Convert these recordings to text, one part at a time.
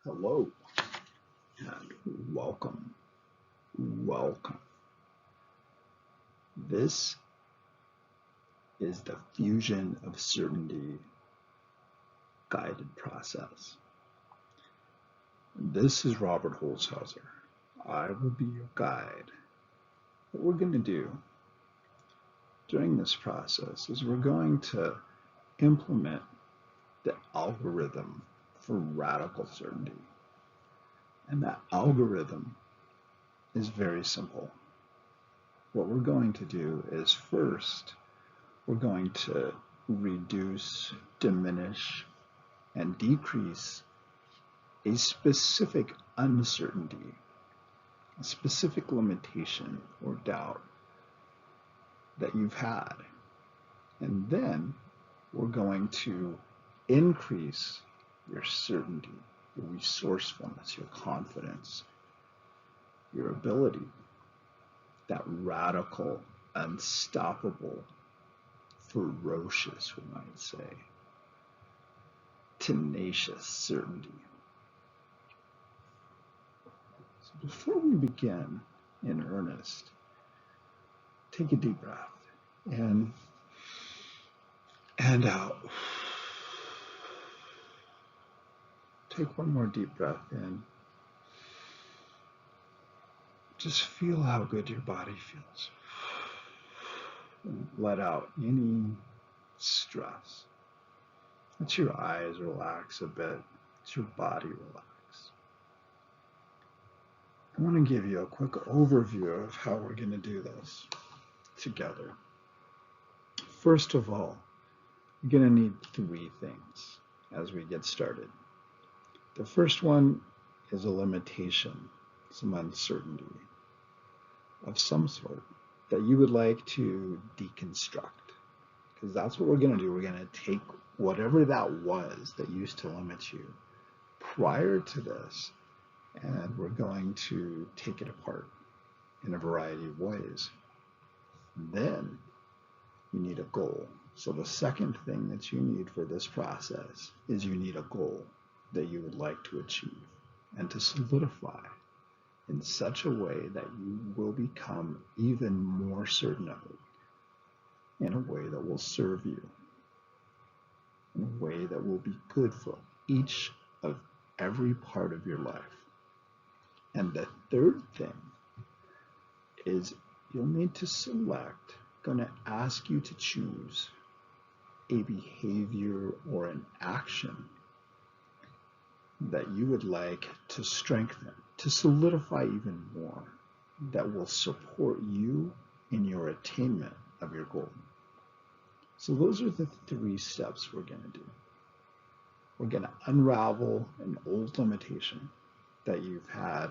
Hello and welcome. Welcome. This is the Fusion of Certainty guided process. This is Robert Holzhauser. I will be your guide. What we're going to do during this process is we're going to implement the algorithm for radical certainty. And that algorithm is very simple. What we're going to do is first, we're going to reduce, diminish, and decrease a specific uncertainty, a specific limitation or doubt that you've had. And then we're going to increase your certainty, your resourcefulness, your confidence, your ability, that radical, unstoppable, ferocious, we might say, tenacious certainty. So before we begin in earnest, take a deep breath in and out. Take one more deep breath in. Just feel how good your body feels. And let out any stress. Let your eyes relax a bit. Let your body relax. I want to give you a quick overview of how we're going to do this together. First of all, you're going to need three things as we get started. The first one is a limitation, some uncertainty of some sort that you would like to deconstruct, because that's what we're going to do. We're going to take whatever that was that used to limit you prior to this, and we're going to take it apart in a variety of ways. Then you need a goal. So the second thing that you need for this process is you need a goal that you would like to achieve and to solidify in such a way that you will become even more certain of it, in a way that will serve you, in a way that will be good for each of every part of your life. And the third thing is you'll need to select, going to ask you to choose a behavior or an action that you would like to strengthen, to solidify even more, that will support you in your attainment of your goal. So those are the three steps we're going to do. We're going to unravel an old limitation that you've had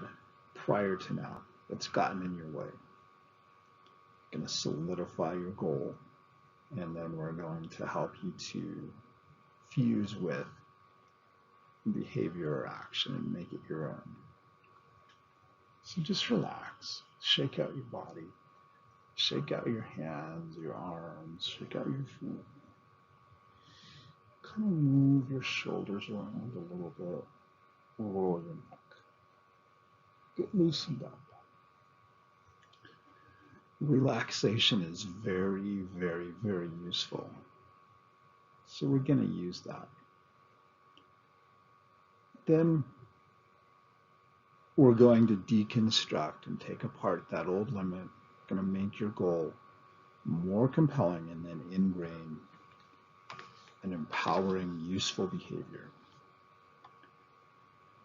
prior to now that's gotten in your way. We're going to solidify your goal, and then we're going to help you to fuse with behavior or action and make it your own. So just relax, shake out your body, shake out your hands, your arms, shake out your feet. Kind of move your shoulders around a little bit, roll your neck. Get loosened up. Relaxation is very, very, very useful. So we're going to use that. Then we're going to deconstruct and take apart that old limit, going to make your goal more compelling and then ingrain an empowering, useful behavior.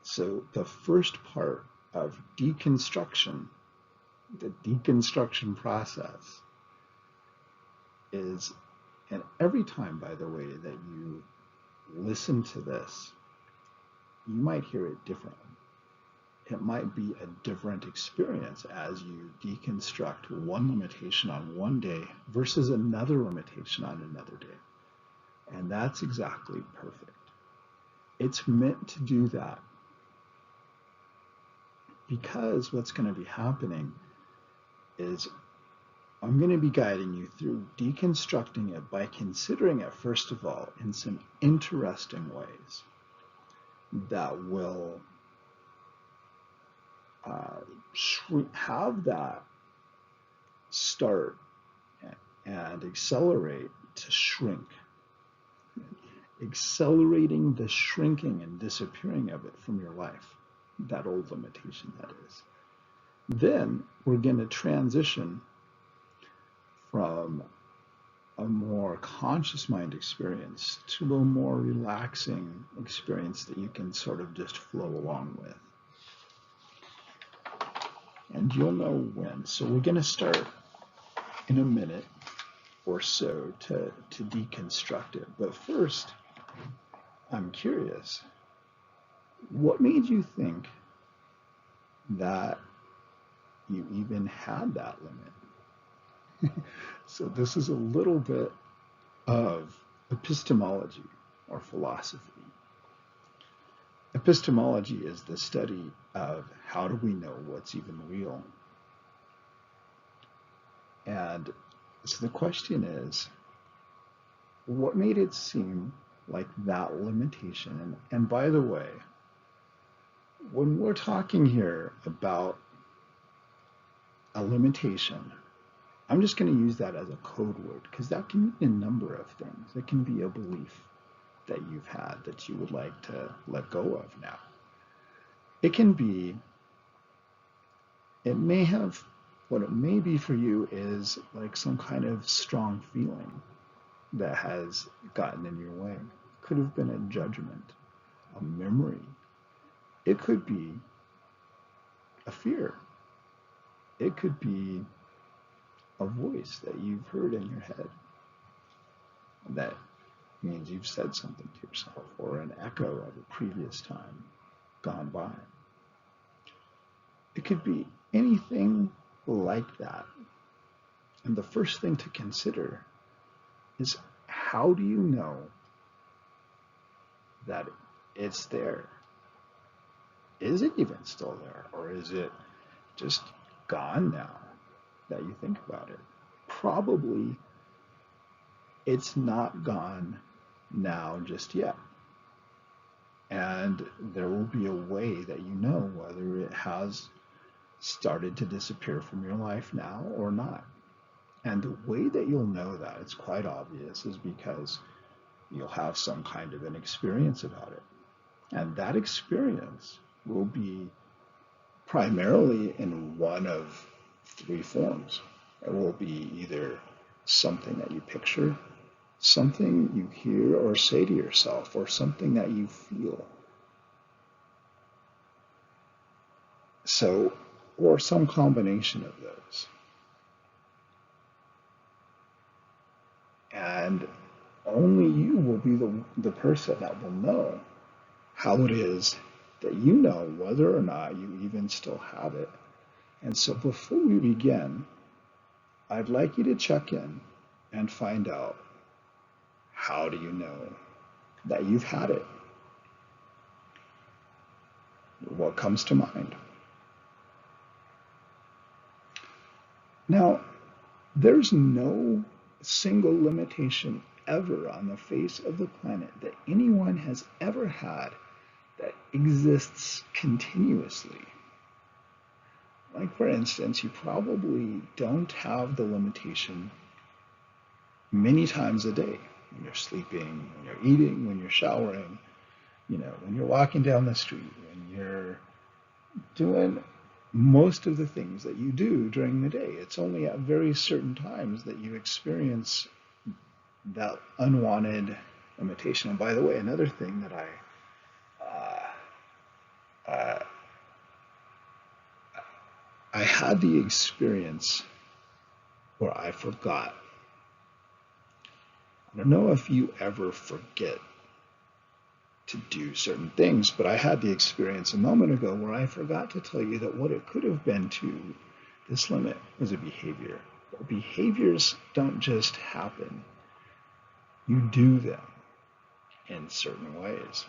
So the first part of deconstruction, the deconstruction process is, and every time, by the way, that you listen to this, you might hear it differently. It might be a different experience as you deconstruct one limitation on one day versus another limitation on another day. And that's exactly perfect. It's meant to do that because what's going to be happening is I'm going to be guiding you through deconstructing it by considering it, first of all, in some interesting ways that will have that start and accelerate to shrink, accelerating the shrinking and disappearing of it from your life, that old limitation that is. Then we're going to transition from a more conscious mind experience to a more relaxing experience that you can sort of just flow along with. And you'll know when. So we're going to start in a minute or so to deconstruct it. But first, I'm curious, what made you think that you even had that limit? So this is a little bit of epistemology or philosophy. Epistemology is the study of how do we know what's even real. And so the question is, what made it seem like that limitation? And by the way, when we're talking here about a limitation, I'm just going to use that as a code word because that can mean a number of things. It can be a belief that you've had that you would like to let go of now. It can be, what it may be for you is like some kind of strong feeling that has gotten in your way. It could have been a judgment, a memory. It could be a fear. It could be a voice that you've heard in your head that means you've said something to yourself, or an echo of a previous time gone by. It could be anything like that. And the first thing to consider is, how do you know that it's there? Is it even still there? Or is it just gone now that you think about it? Probably it's not gone now just yet. And there will be a way that you know whether it has started to disappear from your life now or not. And the way that you'll know that, it's quite obvious, is because you'll have some kind of an experience about it. And that experience will be primarily in one of three forms. It will be either something that you picture, something you hear or say to yourself, or something that you feel. So, or some combination of those. And only you will be the person that will know how it is that you know whether or not you even still have it. And so before we begin, I'd like you to check in and find out, how do you know that you've had it? What comes to mind? Now, there's no single limitation ever on the face of the planet that anyone has ever had that exists continuously. Like, for instance, you probably don't have the limitation many times a day. When you're sleeping, when you're eating, when you're showering, when you're walking down the street, when you're doing most of the things that you do during the day. It's only at very certain times that you experience that unwanted limitation. And by the way, another thing that I had the experience where I forgot. I don't know if you ever forget to do certain things, but I had the experience a moment ago where I forgot to tell you that what it could have been to this limit was a behavior. But behaviors don't just happen. You do them in certain ways.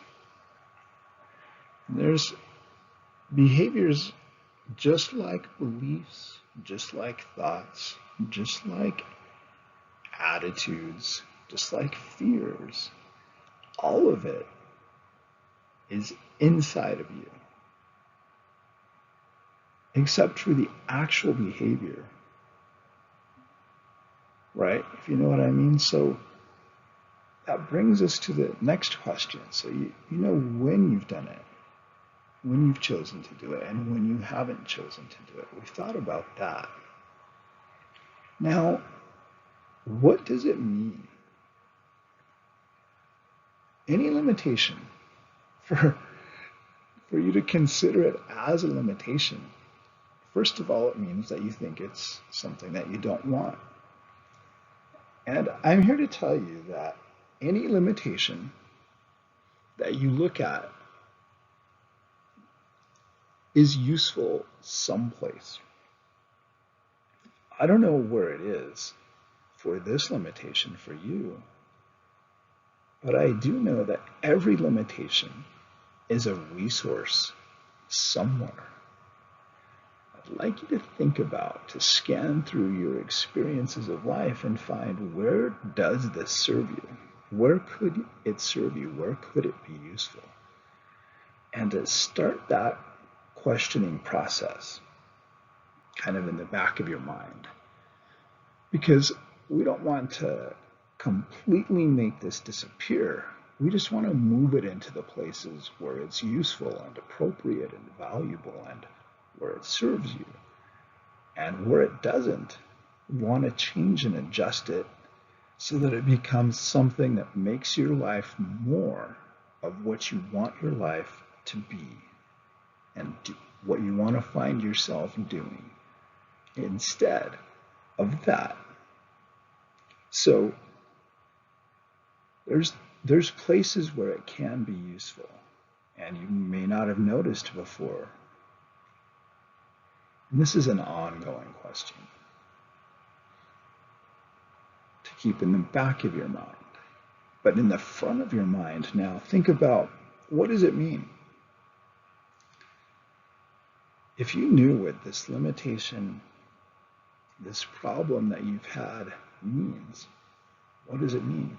There's behaviors just like beliefs, just like thoughts, just like attitudes, just like fears. All of it is inside of you. except for the actual behavior, right? If you know what I mean. So that brings us to the next question. So you know when you've done it, when you've chosen to do it, and when you haven't chosen to do it. We've thought about that. Now, what does it mean? Any limitation, for you to consider it as a limitation, first of all, it means that you think it's something that you don't want. And I'm here to tell you that any limitation that you look at is useful someplace. I don't know where it is for this limitation for you, but I do know that every limitation is a resource somewhere. I'd like you to think about, to scan through your experiences of life and find, where does this serve you? Where could it serve you? Where could it be useful? And to start that questioning process kind of in the back of your mind, because we don't want to completely make this disappear. We just want to move it into the places where it's useful and appropriate and valuable, and where it serves you. And where it doesn't, we want to change and adjust it so that it becomes something that makes your life more of what you want your life to be, and what you want to find yourself doing instead of that. So there's places where it can be useful, and you may not have noticed before. And this is an ongoing question to keep in the back of your mind. But in the front of your mind now, think about, what does it mean? If you knew what this limitation, this problem that you've had means, what does it mean?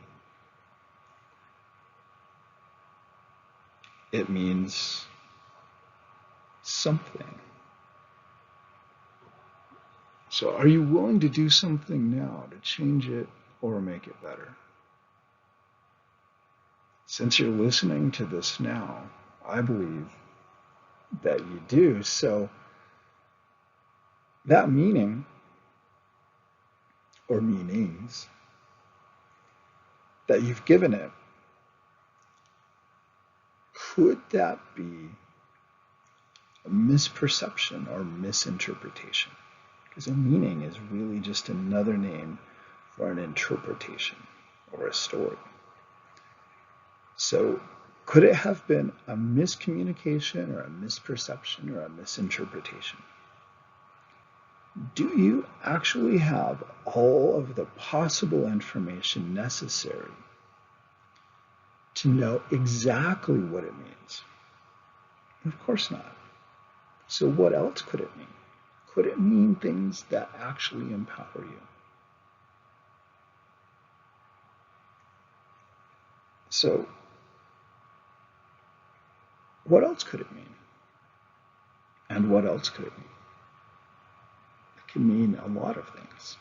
It means something. So are you willing to do something now to change it or make it better? Since you're listening to this now, I believe that you do. So that meaning, or meanings, that you've given it, could that be a misperception or misinterpretation? Because a meaning is really just another name for an interpretation or a story. So could it have been a miscommunication or a misperception or a misinterpretation? Do you actually have all of the possible information necessary to know exactly what it means? Of course not. So what else could it mean? Could it mean things that actually empower you? So what else could it mean? And what else could it mean? It can mean a lot of things.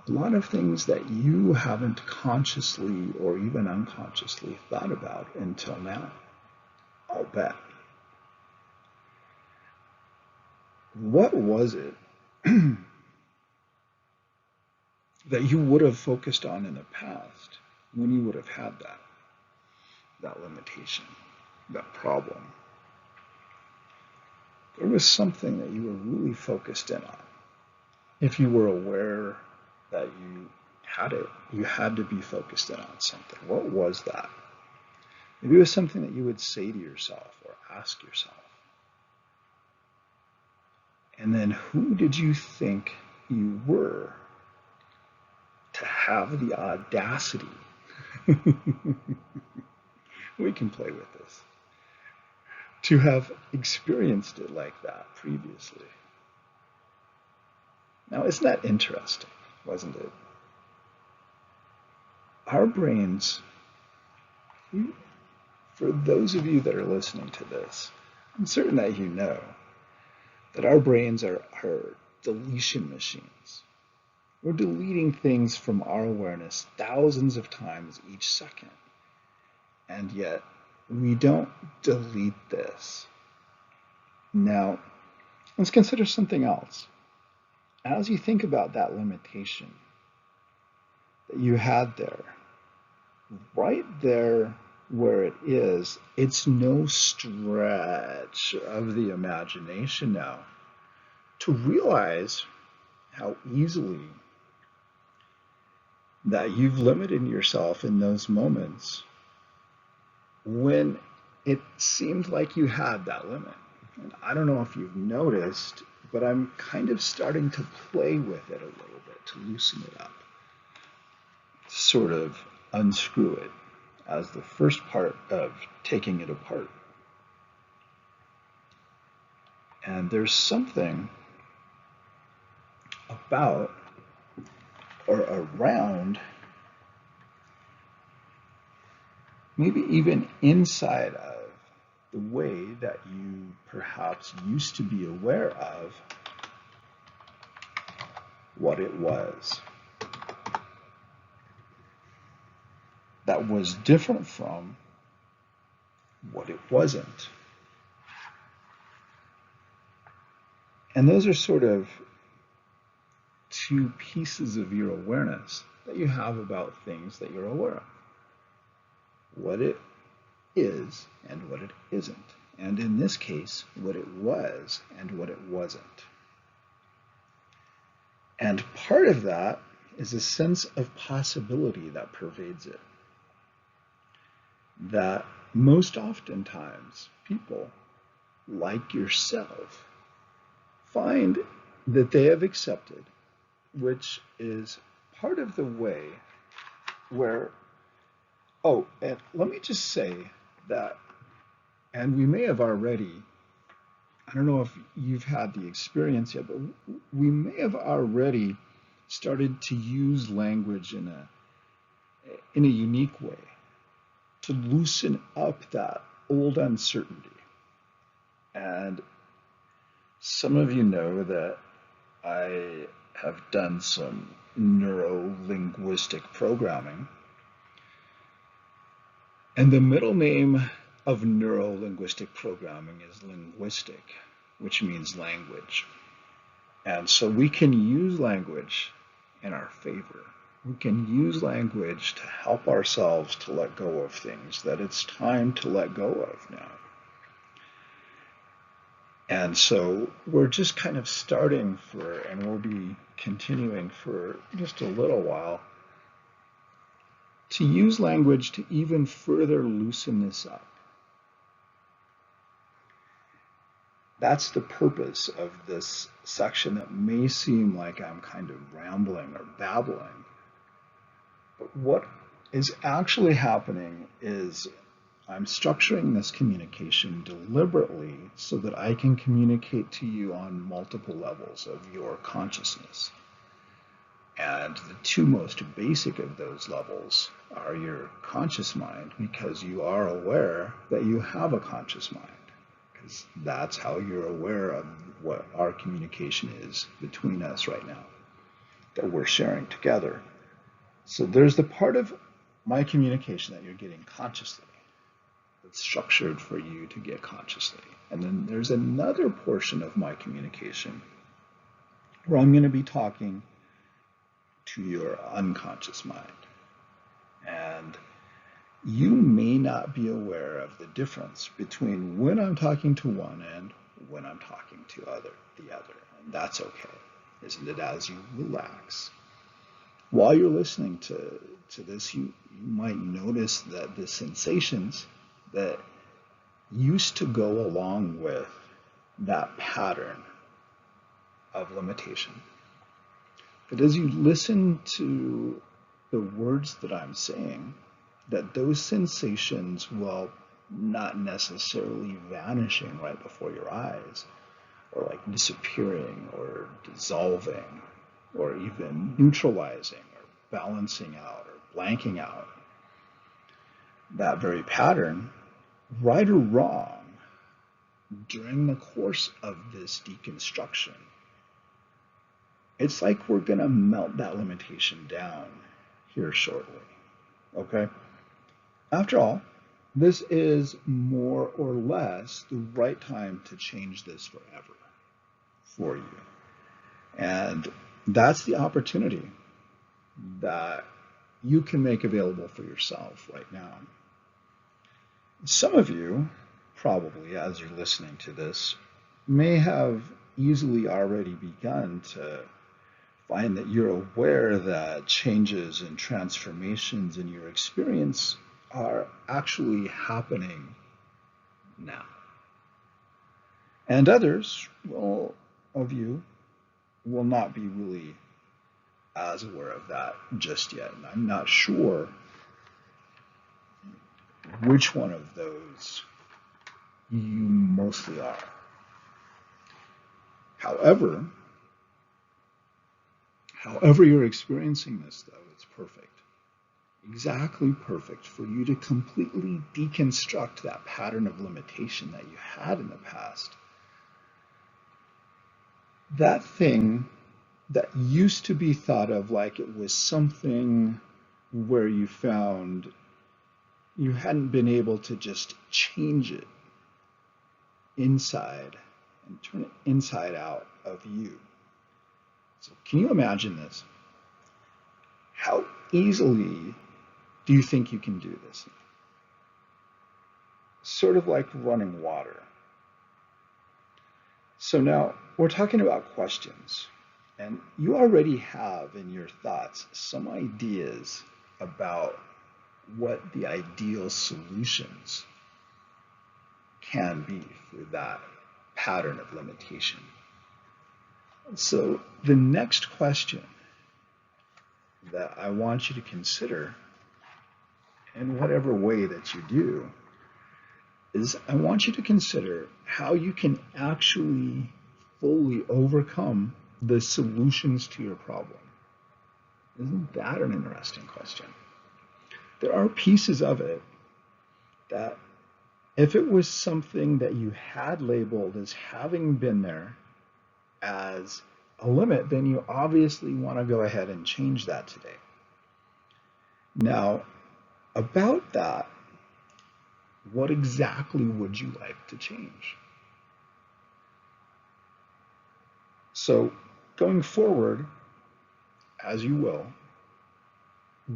A lot of things that you haven't consciously or even unconsciously thought about until now, I'll bet. What was it that you would have focused on in the past when you would have had that limitation, that problem? There was something that you were really focused in on. If you were aware that you had it, you had to be focused in on something. What was that? Maybe it was something that you would say to yourself or ask yourself. And then, who did you think you were to have the audacity? We can play with this. To have experienced it like that previously. Now, isn't that interesting, wasn't it? Our brains, for those of you that are listening to this, I'm certain that you know that our brains are deletion machines. We're deleting things from our awareness thousands of times each second. And yet, we don't delete this. Now, let's consider something else. As you think about that limitation that you had there, right there where it is, it's no stretch of the imagination now to realize how easily that you've limited yourself in those moments when it seemed like you had that limit. And I don't know if you've noticed, but I'm kind of starting to play with it a little bit to loosen it up, sort of unscrew it as the first part of taking it apart. And there's something about or around, maybe even inside of, the way that you perhaps used to be aware of what it was that was different from what it wasn't. And those are sort of two pieces of your awareness that you have about things that you're aware of. What it is and what it isn't. And in this case, what it was and what it wasn't. And part of that is a sense of possibility that pervades it. That most oftentimes people, like yourself, find that they have accepted, which is part of the way where, oh, and let me just say that, and we may have already, I don't know if you've had the experience yet, but we may have already started to use language in a unique way to loosen up that old uncertainty. And some of you know that I have done some neuro-linguistic programming. And the middle name of neuro-linguistic programming is linguistic, which means language. And so we can use language in our favor. We can use language to help ourselves to let go of things that it's time to let go of now. And so we're just kind of starting and we'll be continuing for just a little while, to use language to even further loosen this up. That's the purpose of this section that may seem like I'm kind of rambling or babbling. But what is actually happening is I'm structuring this communication deliberately so that I can communicate to you on multiple levels of your consciousness. And the two most basic of those levels are your conscious mind, because you are aware that you have a conscious mind, because that's how you're aware of what our communication is between us right now, that we're sharing together. So there's the part of my communication that you're getting consciously, that's structured for you to get consciously. And then there's another portion of my communication where I'm going to be talking to your unconscious mind. And you may not be aware of the difference between when I'm talking to one and when I'm talking to the other. And that's okay, isn't it? As you relax. While you're listening to this, you might notice that the sensations that used to go along with that pattern of limitation, that as you listen to the words that I'm saying, that those sensations will not necessarily vanishing right before your eyes, or like disappearing or dissolving, or even neutralizing or balancing out or blanking out. That very pattern, right or wrong, during the course of this deconstruction, it's like we're going to melt that limitation down here shortly. Okay? After all, this is more or less the right time to change this forever for you. And that's the opportunity that you can make available for yourself right now. Some of you, probably as you're listening to this, may have easily already begun to find that you're aware that changes and transformations in your experience are actually happening now. And others, well, of you will not be really as aware of that just yet. And I'm not sure which one of those you mostly are. However you're experiencing this, though, it's perfect. Exactly perfect for you to completely deconstruct that pattern of limitation that you had in the past. That thing that used to be thought of like it was something where you found you hadn't been able to just change it inside and turn it inside out of you. So can you imagine this? How easily do you think you can do this? Sort of like running water. So now we're talking about questions, and you already have in your thoughts some ideas about what the ideal solutions can be for that pattern of limitation. So the next question that I want you to consider, in whatever way that you do, is I want you to consider how you can actually fully overcome the solutions to your problem. Isn't that an interesting question? There are pieces of it that if it was something that you had labeled as having been there as a limit, then you obviously want to go ahead and change that today. Now, about that, what exactly would you like to change? So, going forward, as you will,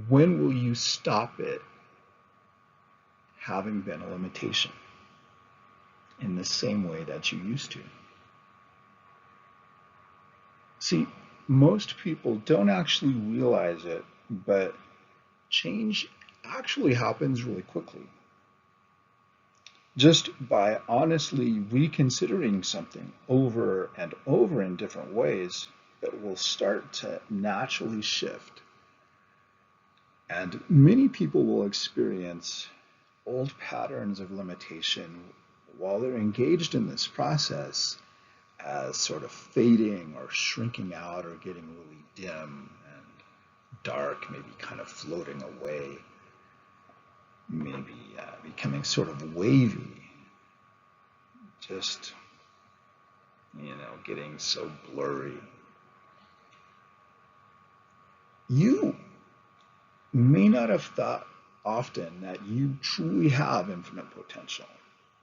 when will you stop it having been a limitation in the same way that you used to? See, most people don't actually realize it, but change actually happens really quickly. Just by honestly reconsidering something over and over in different ways, it will start to naturally shift. And many people will experience old patterns of limitation while they're engaged in this process as sort of fading or shrinking out or getting really dim and dark, maybe kind of floating away, maybe becoming sort of wavy, just, getting so blurry. You may not have thought often that you truly have infinite potential.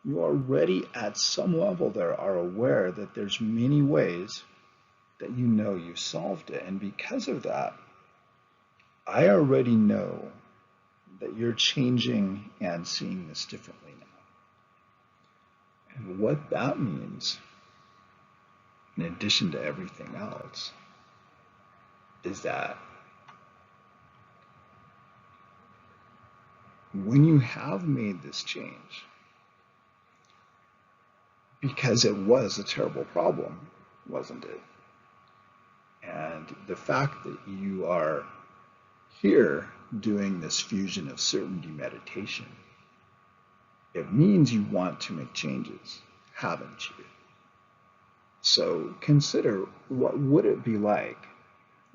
You already at some level there are aware that there's many ways that you've solved it. And because of that, I already know that you're changing and seeing this differently now. And what that means, in addition to everything else, is that when you have made this change, because it was a terrible problem, wasn't it? And the fact that you are here doing this fusion of certainty meditation, it means you want to make changes, haven't you? So consider, what would it be like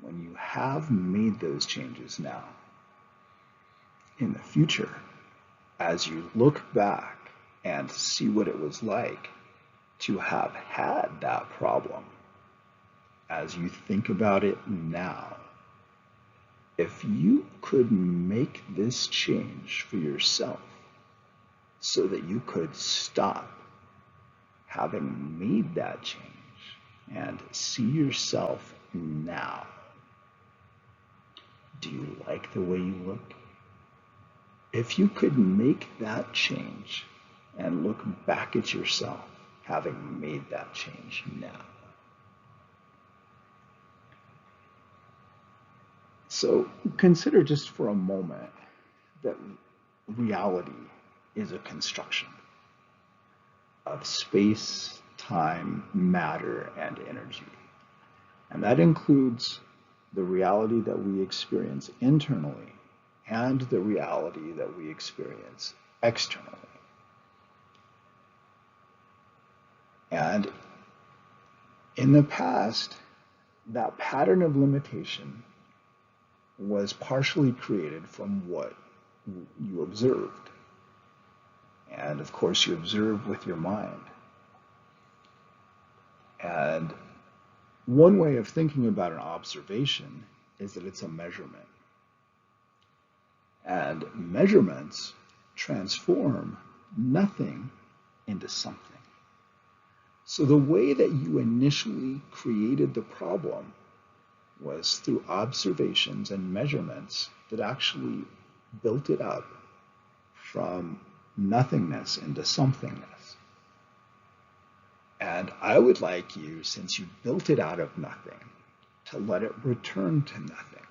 when you have made those changes now? In the future, as you look back and see what it was like to have had that problem, as you think about it now, if you could make this change for yourself so that you could stop having made that change and see yourself now, do you like the way you look? If you could make that change and look back at yourself having made that change now. So consider just for a moment that reality is a construction of space, time, matter, and energy. And that includes the reality that we experience internally and the reality that we experience externally. And in the past, that pattern of limitation was partially created from what you observed. And of course, you observe with your mind. And one way of thinking about an observation is that it's a measurement. And measurements transform nothing into something. So the way that you initially created the problem was through observations and measurements that actually built it up from nothingness into somethingness. And I would like you, since you built it out of nothing, to let it return to nothing,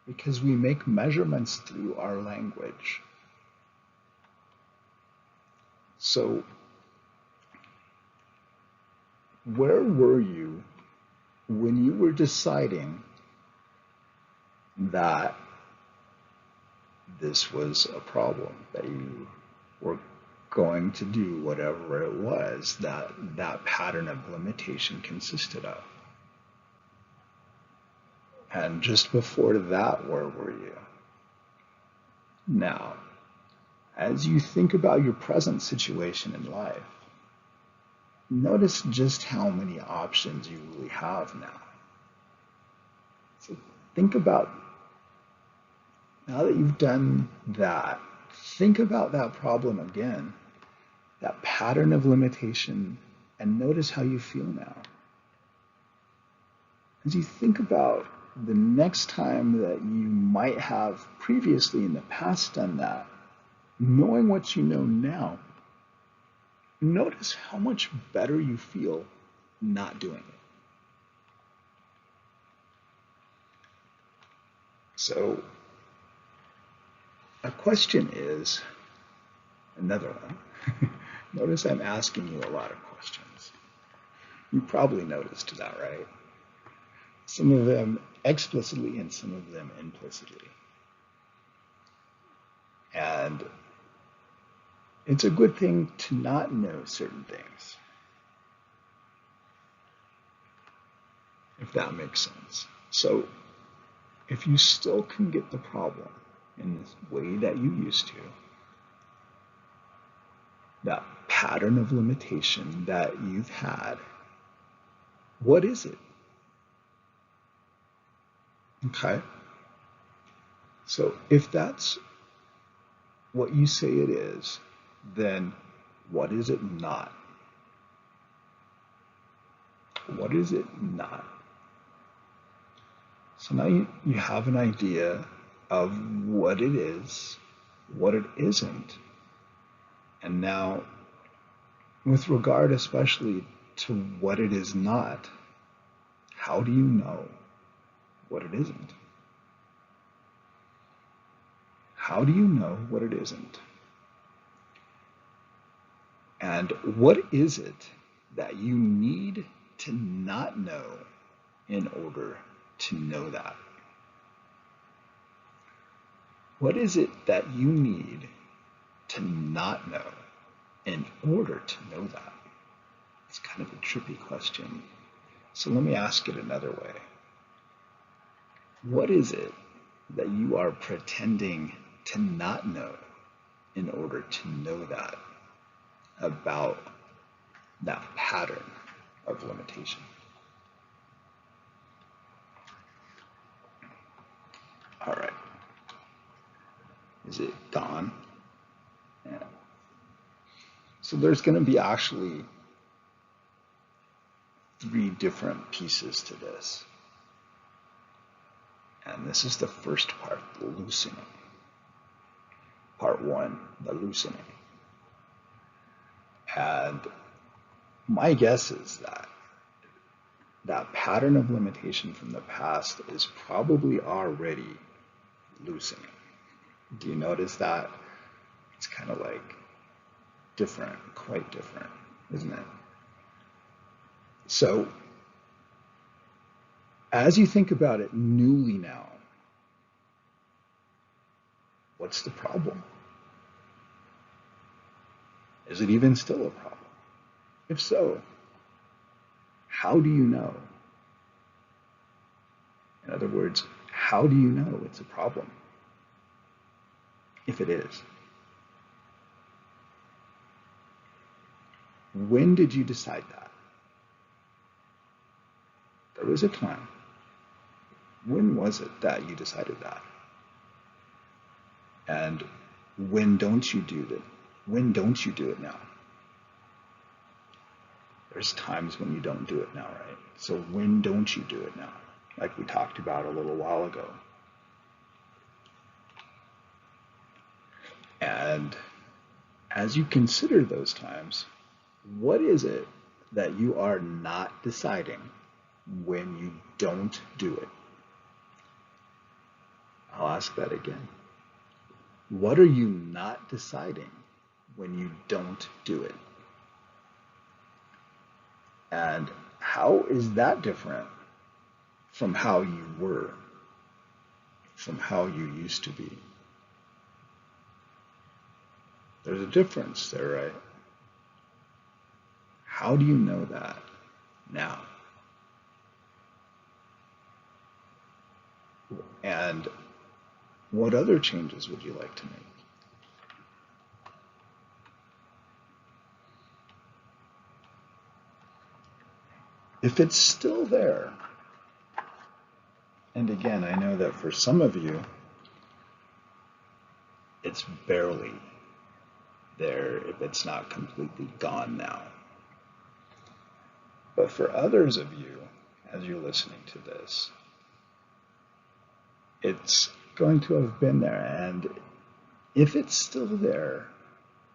because we make measurements through our language. So, where were you when you were deciding that this was a problem, that you were going to do whatever it was that that pattern of limitation consisted of? And just before that, where were you? Now, as you think about your present situation in life, notice just how many options you really have now. So think about, now that you've done that, think about that problem again, that pattern of limitation, and notice how you feel now. As you think about the next time that you might have previously in the past done that, knowing what you know now, notice how much better you feel not doing it. So, a question is, another one. Notice I'm asking you a lot of questions. You probably noticed that, right? Some of them explicitly and some of them implicitly. And it's a good thing to not know certain things, if that makes sense. So if you still can get the problem in the way that you used to, that pattern of limitation that you've had, what is it? Okay? So if that's what you say it is, then what is it not? What is it not? So now you have an idea of what it is, what it isn't. And now, with regard especially to what it is not, how do you know what it isn't? How do you know what it isn't? And what is it that you need to not know in order to know that? What is it that you need to not know in order to know that? It's kind of a trippy question. So let me ask it another way. What is it that you are pretending to not know in order to know that about that pattern of limitation. All right. Is it gone? Yeah. So there's going to be actually 3 different pieces to this. And this is the first part, the loosening. Part 1, the loosening. And my guess is that that pattern of limitation from the past is probably already loosening. Do you notice that? It's kind of like different, quite different, isn't it? So, as you think about it newly now, what's the problem? Is it even still a problem? If so, how do you know? In other words, how do you know it's a problem? If it is. When did you decide that? There was a time. When was it that you decided that? And when don't you do it? When don't you do it now? There's times when you don't do it now, right? So when don't you do it now? Like we talked about a little while ago. And as you consider those times, what is it that you are not deciding when you don't do it? I'll ask that again. What are you not deciding when you don't do it? And how is that different from how you were, from how you used to be? There's a difference there, right? How do you know that now? And what other changes would you like to make? If it's still there, and again, I know that for some of you, it's barely there if it's not completely gone now. But for others of you, as you're listening to this, it's going to have been there. And if it's still there,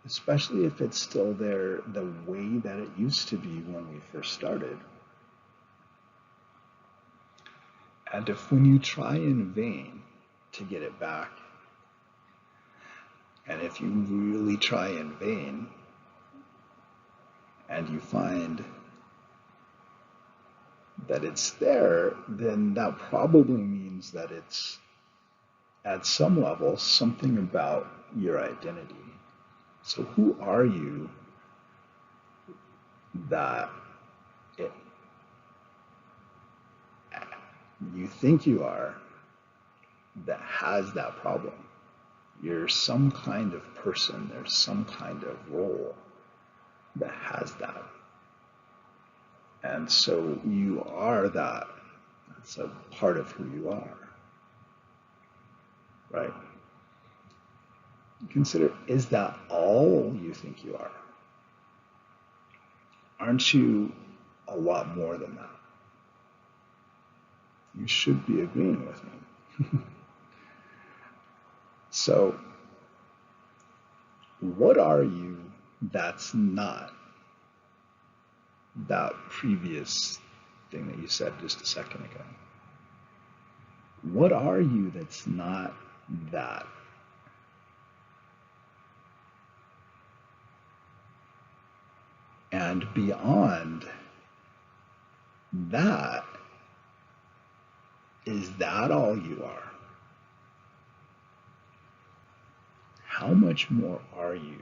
especially if it's still there the way that it used to be when we first started, and if when you try in vain to get it back, and if you really try in vain, and you find that it's there, then that probably means that it's, at some level, something about your identity. So who are you that you think you are that has that problem? You're some kind of person, there's some kind of role that has that. And so you are that. That's a part of who you are, right? Consider, is that all you think you are? Aren't you a lot more than that? You should be agreeing with me. So, what are you that's not that previous thing that you said just a second ago? What are you that's not that? And beyond that, is that all you are? How much more are you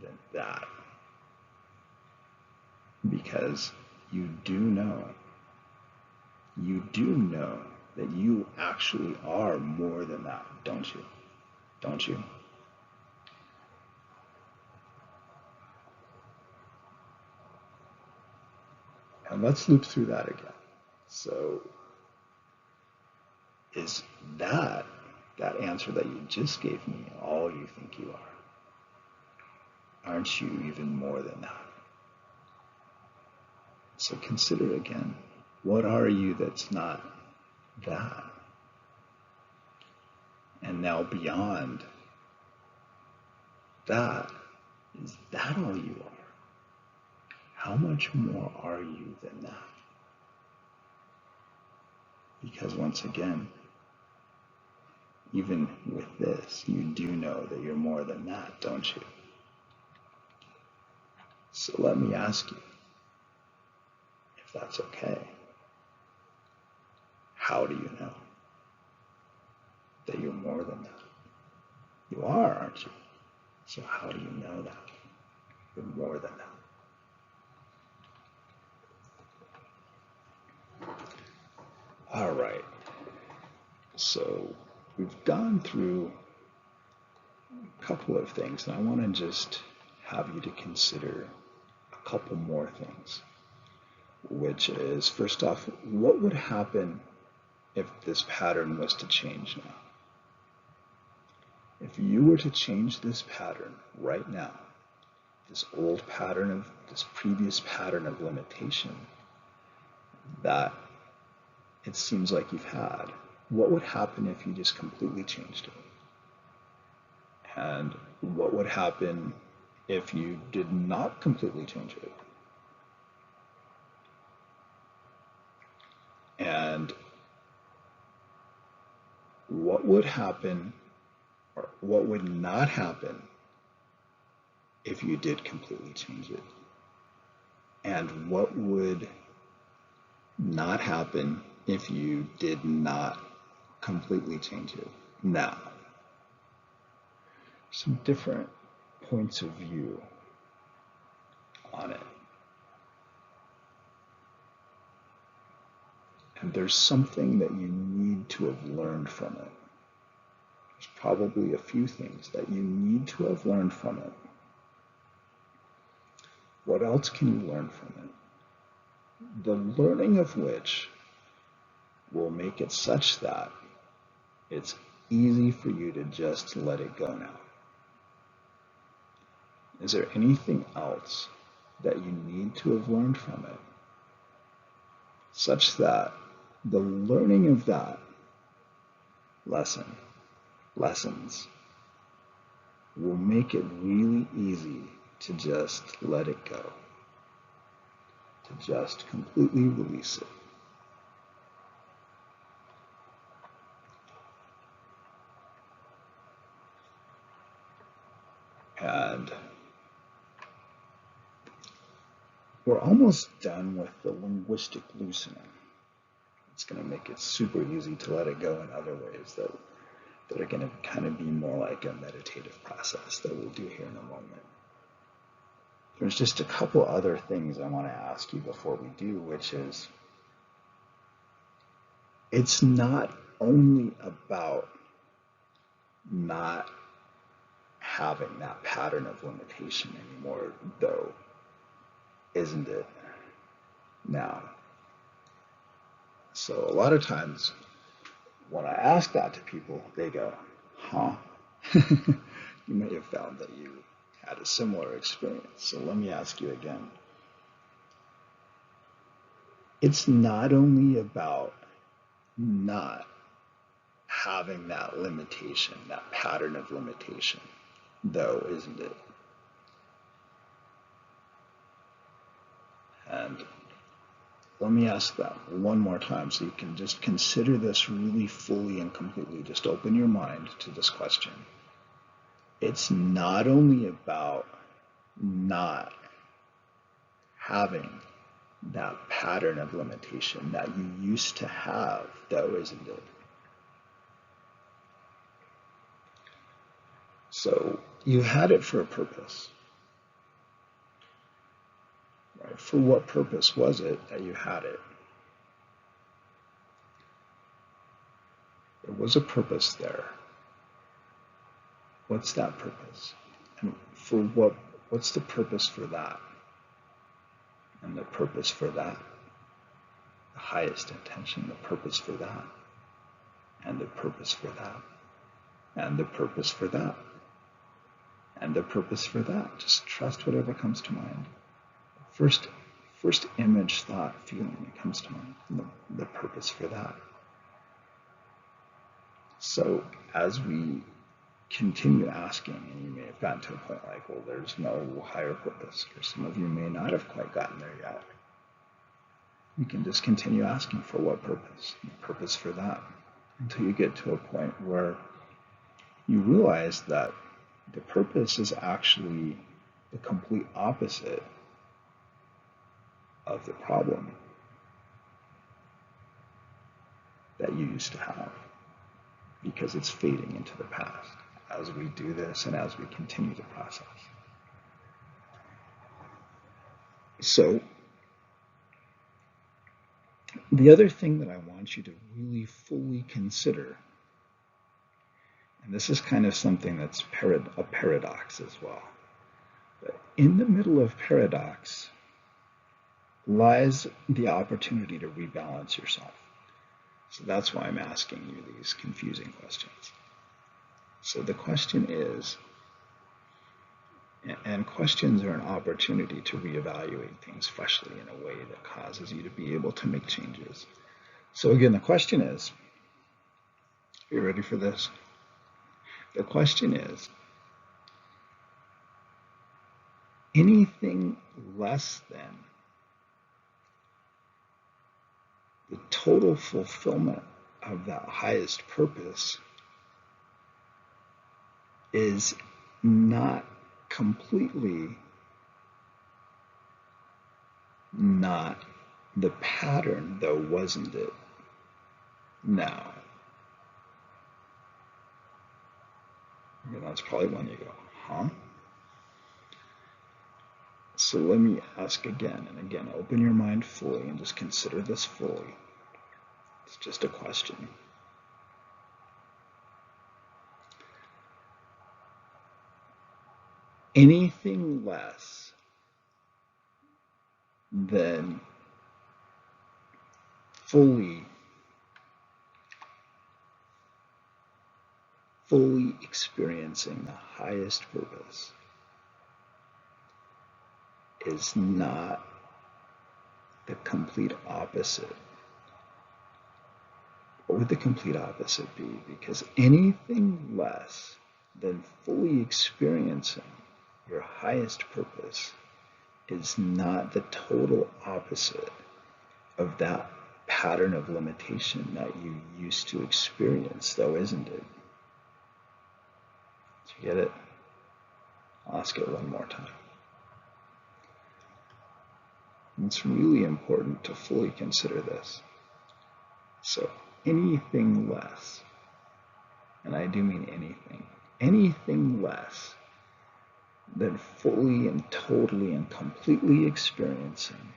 than that? Because you do know that you actually are more than that, don't you? Don't you? And let's loop through that again. So is that answer that you just gave me all you think you are? Aren't you even more than that? So consider again, what are you that's not that? And now beyond that, is that all you are? How much more are you than that? Because once again, even with this, you do know that you're more than that, don't you? So let me ask you, if that's okay, how do you know that you're more than that? You are, aren't you? So how do you know that you're more than that? All right. So we've gone through a couple of things, and I want to just have you to consider a couple more things, which is, first off, what would happen if this pattern was to change now? If you were to change this pattern right now, this old pattern of this previous pattern of limitation that it seems like you've had, what would happen if you just completely changed it? And what would happen if you did not completely change it? And what would happen, or what would not happen, if you did completely change it? And what would not happen if you did not completely change it? Now, some different points of view on it. And there's something that you need to have learned from it. There's probably a few things that you need to have learned from it. What else can you learn from it? The learning of which will make it such that it's easy for you to just let it go now. Is there anything else that you need to have learned from it, such that the learning of that lessons will make it really easy to just let it go, to just completely release it? And we're almost done with the linguistic loosening. It's going to make it super easy to let it go in other ways that are going to kind of be more like a meditative process that we'll do here in a moment. There's just a couple other things I want to ask you before we do, which is, it's not only about not having that pattern of limitation anymore, though, isn't it? Now, so a lot of times when I ask that to people, they go, huh? You may have found that you had a similar experience. So let me ask you again. It's not only about not having that limitation, that pattern of limitation, though, isn't it? And let me ask that one more time so you can just consider this really fully and completely. Just open your mind to this question. It's not only about not having that pattern of limitation that you used to have, though, isn't it? So you had it for a purpose, right? For what purpose was it that you had it? There was a purpose there. What's that purpose? And what's the purpose for that? And the purpose for that? the highest intention, the purpose for that, and the purpose for that, and the purpose for that, and the purpose for that. Just trust whatever comes to mind. First image, thought, feeling that comes to mind, the purpose for that. So as we continue asking, and you may have gotten to a point like, well, there's no higher purpose, or some of you may not have quite gotten there yet. You can just continue asking for what purpose, the purpose for that, until you get to a point where you realize that the purpose is actually the complete opposite of the problem that you used to have, because it's fading into the past as we do this and as we continue the process. So the other thing that I want you to really fully consider, and this is kind of something that's a paradox as well, but in the middle of paradox lies the opportunity to rebalance yourself. So that's why I'm asking you these confusing questions. So the question is, and questions are an opportunity to reevaluate things freshly in a way that causes you to be able to make changes. So again, the question is, are you ready for this? The question is, anything less than the total fulfillment of that highest purpose is not completely not the pattern, though, wasn't it? Now, that's probably when you go, huh? So let me ask again and again, open your mind fully and just consider this fully. It's just a question. Anything less than fully experiencing the highest purpose is not the complete opposite. What would the complete opposite be? Because anything less than fully experiencing your highest purpose is not the total opposite of that pattern of limitation that you used to experience, though, isn't it? Did you get it? I'll ask it one more time. It's really important to fully consider this. So anything less, and I do mean anything less than fully and totally and completely experiencing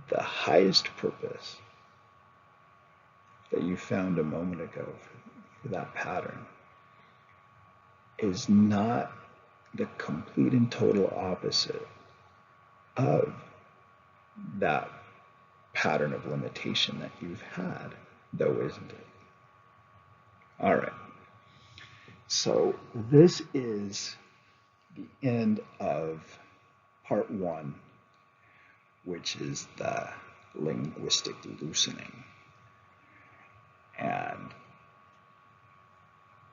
the highest purpose that you found a moment ago for that pattern is not the complete and total opposite of that pattern of limitation that you've had, though, isn't it? All right. So this is the end of part one, which is the linguistic loosening. And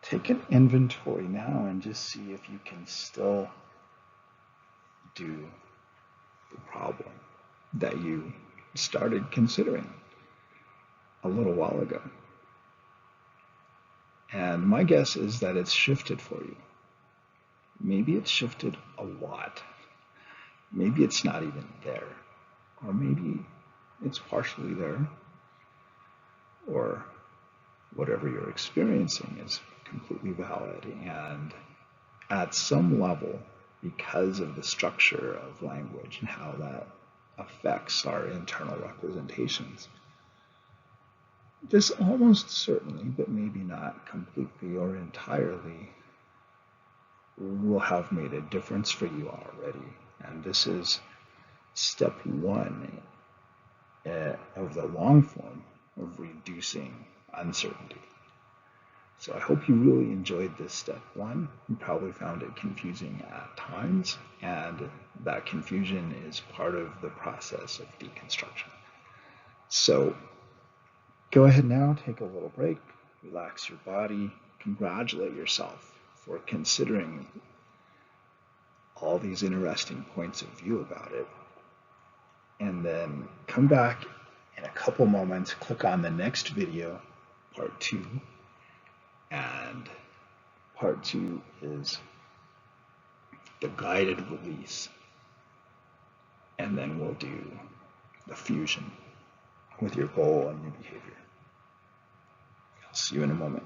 take an inventory now and just see if you can still do the problem that you started considering a little while ago. And my guess is that it's shifted for you. Maybe it's shifted a lot. Maybe it's not even there. Or maybe it's partially there. Or whatever you're experiencing is completely valid. And at some level, because of the structure of language and how that affects our internal representations, this almost certainly, but maybe not completely or entirely, will have made a difference for you already. And this is step one of the long form of reducing uncertainty. So I hope you really enjoyed this step one. You probably found it confusing at times, and that confusion is part of the process of deconstruction. So go ahead now, take a little break, relax your body, congratulate yourself for considering all these interesting points of view about it, and then come back in a couple moments, click on the next video, part 2, and part 2 is the guided release, and then we'll do the fusion with your goal and your behavior. I'll see you in a moment.